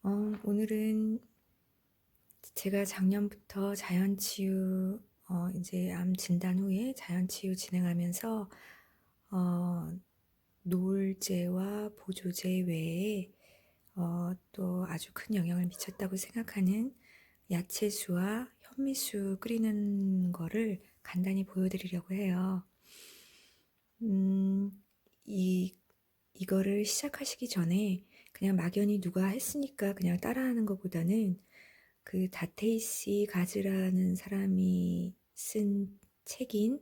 오늘은 제가 작년부터 자연치유, 이제 암 진단 후에 자연치유 진행하면서, 어, 노을제와 보조제 외에, 또 아주 큰 영향을 미쳤다고 생각하는 야채수와 현미수 끓이는 거를 간단히 보여드리려고 해요. 음, 이, 이거를 시작하시기 전에 그냥 막연히 누가 했으니까 그냥 따라하는 것보다는 그 다테이시 가즈라는 사람이 쓴 책인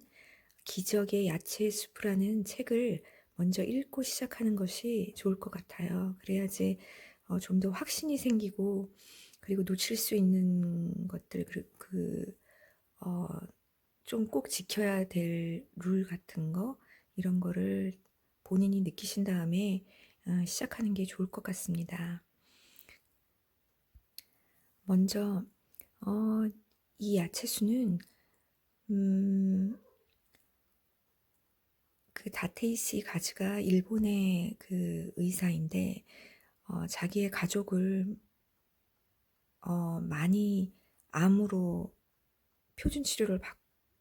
기적의 야채 수프라는 책을 먼저 읽고 시작하는 것이 좋을 것 같아요. 그래야지 좀 더 확신이 생기고, 그리고 놓칠 수 있는 것들, 좀 꼭 지켜야 될 룰 같은 거, 이런 거를 본인이 느끼신 다음에 시작하는 게 좋을 것 같습니다. 먼저 이 야채수는 그 다테이시 가즈가 일본의 그 의사인데, 자기의 가족을 많이 암으로 표준 치료를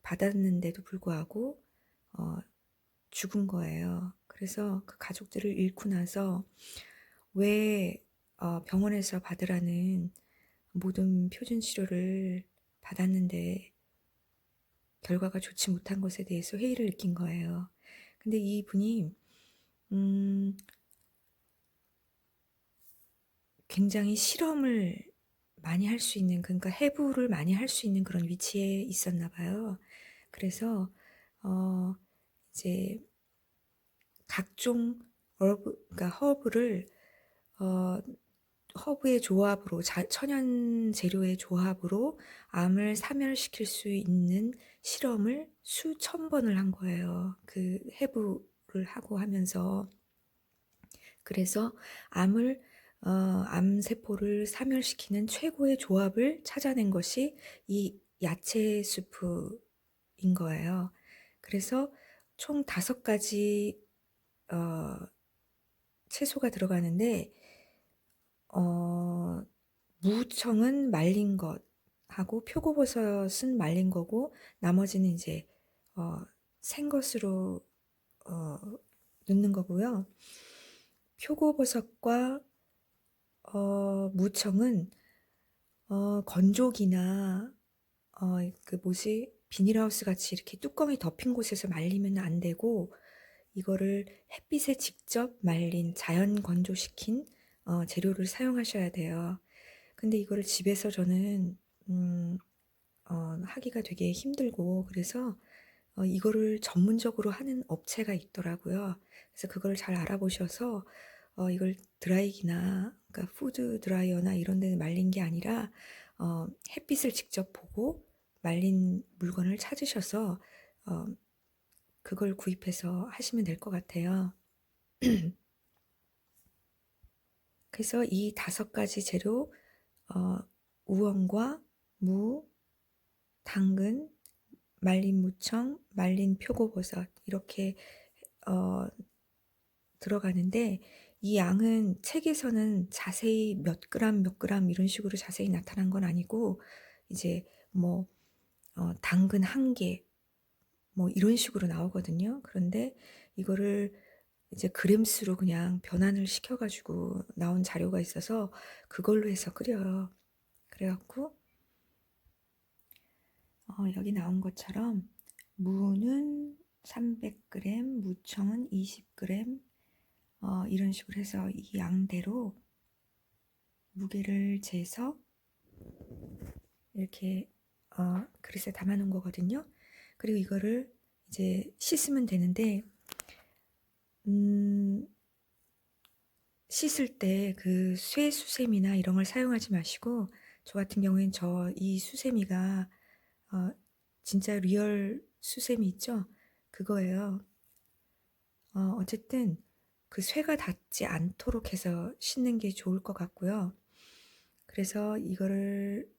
받았는데도 불구하고 죽은 거예요. 그래서 그 가족들을 잃고 나서 왜 병원에서 받으라는 모든 표준 치료를 받았는데 결과가 좋지 못한 것에 대해서 회의를 느낀 거예요. 근데 이분이 굉장히 실험을 많이 할 수 있는, 그러니까 해부를 많이 할 수 있는 그런 위치에 있었나 봐요. 그래서 어 이제 각종 그러니까 어 허브의 조합으로, 천연 재료의 조합으로 암을 사멸시킬 수 있는 실험을 수천 번을 한 거예요. 그 해부를 하고 하면서. 그래서 암을 암세포를 사멸시키는 최고의 조합을 찾아낸 것이 이 야채 수프인 거예요. 그래서 총 5가지 채소가 들어가는데, 무청은 말린 것하고 표고버섯은 말린 거고, 나머지는 이제 생것으로 넣는 거고요. 표고버섯과 무청은 건조기나 비닐하우스 같이 이렇게 뚜껑이 덮인 곳에서 말리면 안 되고, 이거를 햇빛에 직접 말린 자연 건조시킨 재료를 사용하셔야 돼요. 근데 이거를 집에서 저는 하기가 되게 힘들고, 그래서 이거를 전문적으로 하는 업체가 있더라고요. 그래서 그걸 잘 알아보셔서 이걸 드라이기나, 그러니까 푸드 드라이어나 이런 데는 말린 게 아니라 햇빛을 직접 보고 말린 물건을 찾으셔서 어, 그걸 구입해서 하시면 될 것 같아요. 그래서 이 5가지 재료, 우엉과 무, 당근, 말린 무청, 말린 표고버섯, 이렇게 들어가는데, 이 양은 책에서는 자세히 몇 그램 이런 식으로 자세히 나타난 건 아니고, 이제 뭐 당근 1개 뭐 이런 식으로 나오거든요. 그런데 이거를 이제 그램수로 그냥 변환을 시켜가지고 나온 자료가 있어서 그걸로 해서 끓여요. 그래갖고 여기 나온 것처럼 무는 300g, 무청은 20g, 이런 식으로 해서 이 양대로 무게를 재서 이렇게 그릇에 담아 놓은 거거든요. 그리고 이거를 이제 씻으면 되는데, 씻을 때 그 쇠수세미나 이런 걸 사용하지 마시고, 저 같은 경우엔 이 수세미가 진짜 리얼 수세미 있죠? 그거예요. 어쨌든 그 쇠가 닿지 않도록 해서 씻는 게 좋을 것 같고요. 그래서 이거를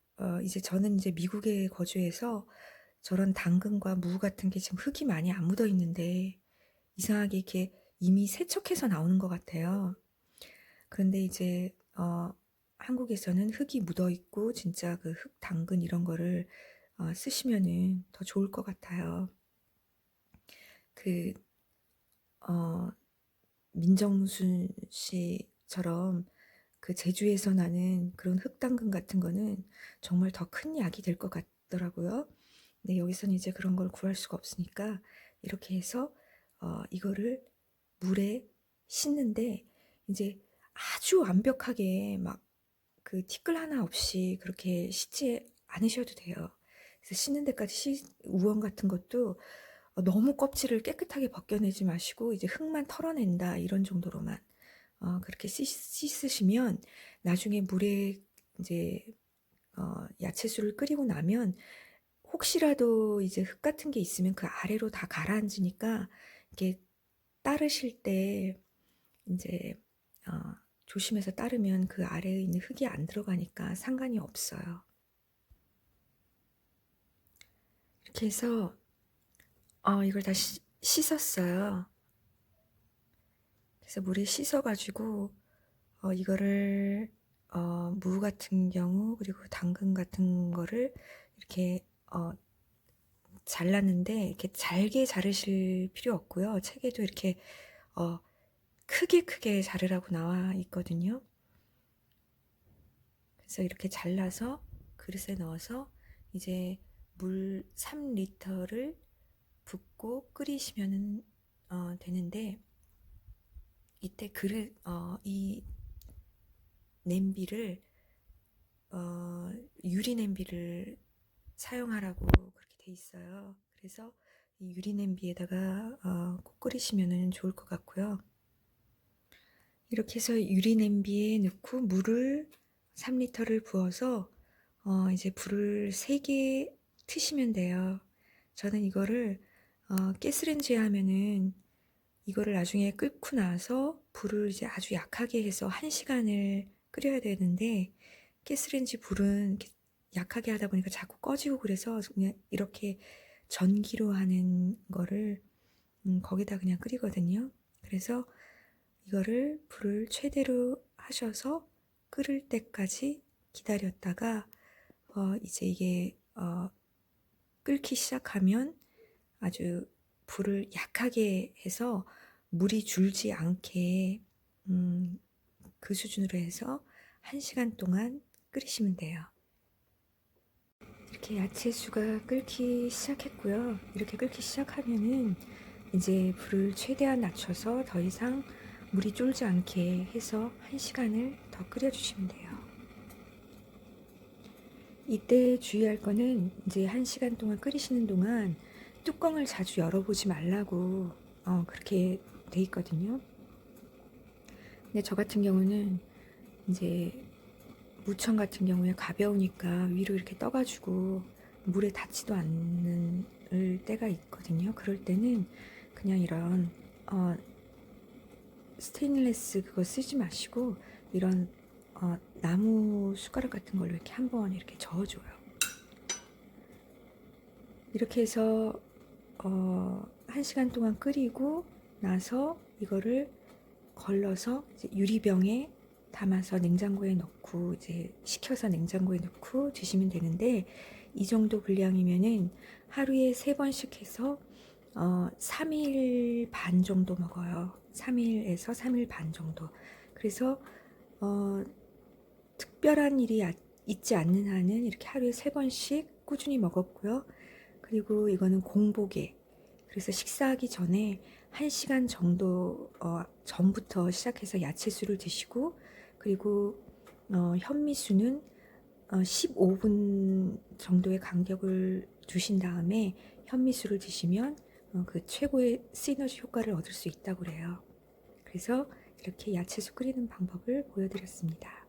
이제 저는 이제 미국에 거주해서 저런 당근과 무 같은 게 지금 흙이 많이 안 묻어 있는데 이상하게 이렇게 이미 세척해서 나오는 것 같아요. 그런데 이제 한국에서는 흙이 묻어 있고 진짜 그 흙 당근 이런 거를 쓰시면은 더 좋을 것 같아요. 그 어 민정순 씨처럼 그 제주에서 나는 그런 흙당근 같은 거는 정말 더 큰 약이 될 것 같더라고요. 근데 여기서는 이제 그런 걸 구할 수가 없으니까 이렇게 해서 이거를 물에 씻는데 이제 아주 완벽하게 막 그 티끌 하나 없이 그렇게 씻지 않으셔도 돼요. 그래서 씻는 데까지 우엉 같은 것도 너무 껍질을 깨끗하게 벗겨내지 마시고 이제 흙만 털어낸다 이런 정도로만 그렇게 씻으시면 나중에 물에 이제 야채술을 끓이고 나면 혹시라도 이제 흙 같은 게 있으면 그 아래로 다 가라앉으니까 이렇게 따르실 때 이제 어 조심해서 따르면 그 아래에 있는 흙이 안 들어가니까 상관이 없어요. 이렇게 해서 이걸 다 씻었어요. 그래서 물에 씻어 가지고 이거를 무 같은 경우 그리고 당근 같은 거를 이렇게 잘랐는데 이렇게 잘게 자르실 필요 없고요. 책에도 이렇게 크게 자르라고 나와 있거든요. 그래서 이렇게 잘라서 그릇에 넣어서 이제 물 3리터를 붓고 끓이시면 되는데 이때 이 냄비를 유리 냄비를 사용하라고 그렇게 돼 있어요. 그래서 이 유리 냄비에다가 꼭 끓이시면 좋을 것 같고요. 이렇게 해서 유리 냄비에 넣고 물을 3리터를 부어서 이제 불을 3개 트시면 돼요. 저는 이거를 가스레인지에 하면은 이거를 나중에 끓고 나서 불을 이제 아주 약하게 해서 1시간을 끓여야 되는데 가스레인지 불은 이렇게 약하게 하다 보니까 자꾸 꺼지고 그래서 그냥 이렇게 전기로 하는 거를 거기다 그냥 끓이거든요. 그래서 이거를 불을 최대로 하셔서 끓을 때까지 기다렸다가 이제 이게 끓기 시작하면 아주 불을 약하게 해서 물이 줄지 않게 그 수준으로 해서 1시간 동안 끓이시면 돼요. 이렇게 야채수가 끓기 시작했고요. 이렇게 끓기 시작하면은 이제 불을 최대한 낮춰서 더 이상 물이 쫄지 않게 해서 1시간을 더 끓여주시면 돼요. 이때 주의할 거는 이제 1시간 동안 끓이시는 동안 뚜껑을 자주 열어보지 말라고 그렇게 돼 있거든요. 근데 저 같은 경우는 이제 무청 같은 경우에 가벼우니까 위로 이렇게 떠가지고 물에 닿지도 않는 때가 있거든요. 그럴 때는 그냥 이런 스테인리스 그거 쓰지 마시고 이런 나무 숟가락 같은 걸로 이렇게 한번 이렇게 저어줘요. 이렇게 해서 1시간 동안 끓이고 나서 이거를 걸러서 이제 유리병에 담아서 냉장고에 넣고 이제 식혀서 냉장고에 넣고 드시면 되는데 이 정도 분량이면은 하루에 3번씩 해서 3일 반 정도 먹어요. 3일에서 3일 반 정도. 그래서 특별한 일이 있지 않는 한은 이렇게 하루에 3번씩 꾸준히 먹었고요. 그리고 이거는 공복에 그래서 식사하기 전에 1시간 정도 전부터 시작해서 야채수를 드시고 그리고 현미수는 15분 정도의 간격을 두신 다음에 현미수를 드시면 그 최고의 시너지 효과를 얻을 수 있다고 그래요. 그래서 이렇게 야채수 끓이는 방법을 보여드렸습니다.